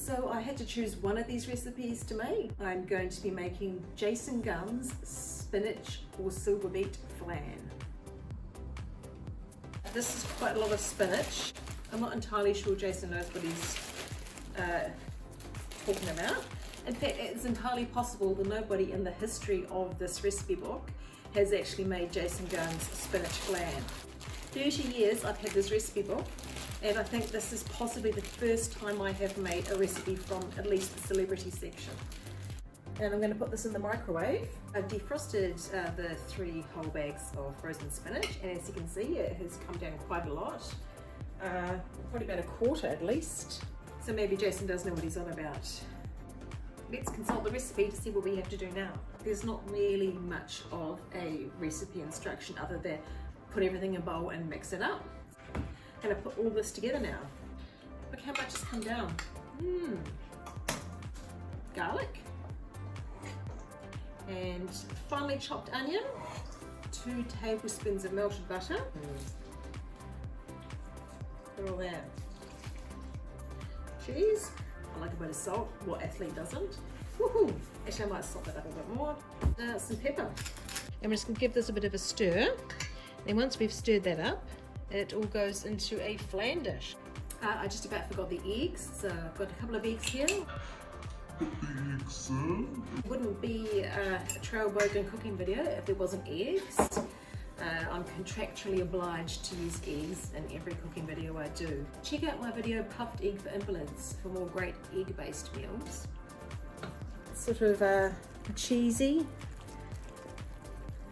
So I had to choose one of these recipes to make. I'm going to be making Jason Gunn's spinach or silver beet flan. This is quite a lot of spinach. I'm not entirely sure Jason knows what he's talking about. In fact, it's entirely possible that nobody in the history of this recipe book has actually made Jason Gunn's spinach flan. 30 years I've had this recipe book, and I think this is possibly the first time I have made a recipe from at least the celebrity section. And I'm going to put this in the microwave. I've defrosted the 3 whole bags of frozen spinach, and as you can see, it has come down quite a lot. Probably about a quarter at least. So maybe Jason does know what he's on about. Let's consult the recipe to see what we have to do now. There's not really much of a recipe instruction other than put everything in a bowl and mix it up. I'm going to put all this together now. Look how much has come down. Garlic. And finely chopped onion. 2 tablespoons of melted butter. Look at all that. Cheese. I like a bit of salt. What athlete doesn't? Woohoo! Actually, I might salt that up a bit more. Some pepper. And we're just going to give this a bit of a stir. Then once we've stirred that up, it all goes into a flan dish. I just about forgot the eggs, so I've got a couple of eggs here. It wouldn't be a trail Bolger cooking video if there wasn't eggs. I'm contractually obliged to use eggs in every cooking video I do. Check out my video Puffed Egg for Invalids for more great egg-based meals. Sort of cheesy.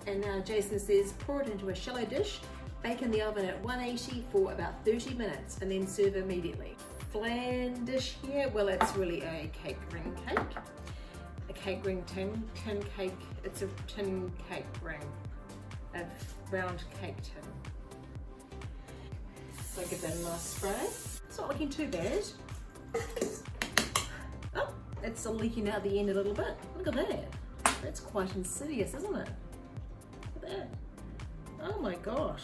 And now Jason says pour it into a shallow dish, bake in the oven at 180 for about 30 minutes and then serve immediately. Flan dish here, well, it's really a cake ring cake. A cake ring tin cake, it's a tin cake ring. A round cake tin. So give that a nice spray. It's not looking too bad. Oh, it's leaking out the end a little bit. Look at that. That's quite insidious, isn't it? Look at that. Oh my gosh.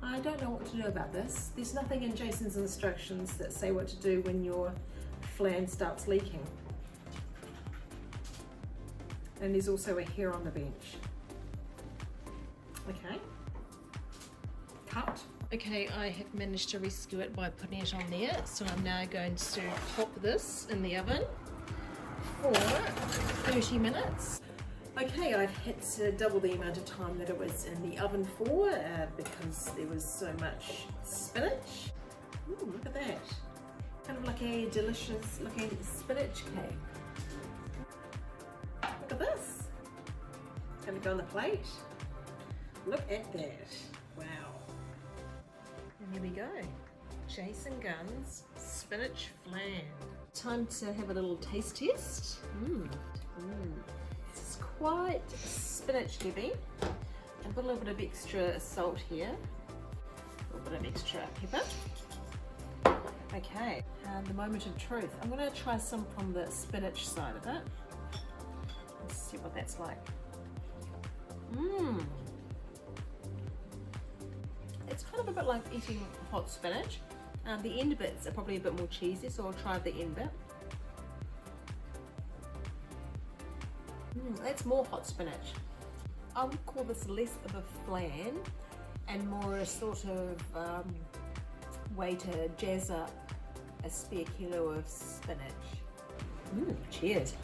I don't know what to do about this. There's nothing in Jason's instructions that say what to do when your flan starts leaking. And there's also a hair on the bench. Okay. Cut. Okay, I have managed to rescue it by putting it on there. So I'm now going to pop this in the oven for 30 minutes. Okay, I've had to double the amount of time that it was in the oven for because there was so much spinach. Ooh, look at that. Kind of like a delicious looking spinach cake. Look at this. It's going to go on the plate. Look at that. Wow. And here we go. Jason Gunn's spinach flan. Time to have a little taste test. This is quite spinach heavy. I've got a little bit of extra salt here. A little bit of extra pepper. Okay, the moment of truth. I'm going to try some from the spinach side of it. Let's see what that's like. It's kind of a bit like eating hot spinach. The end bits are probably a bit more cheesy, so I'll try the end bit. That's more hot spinach. I would call this less of a flan and more a sort of way to jazz up a spare kilo of spinach. Cheers.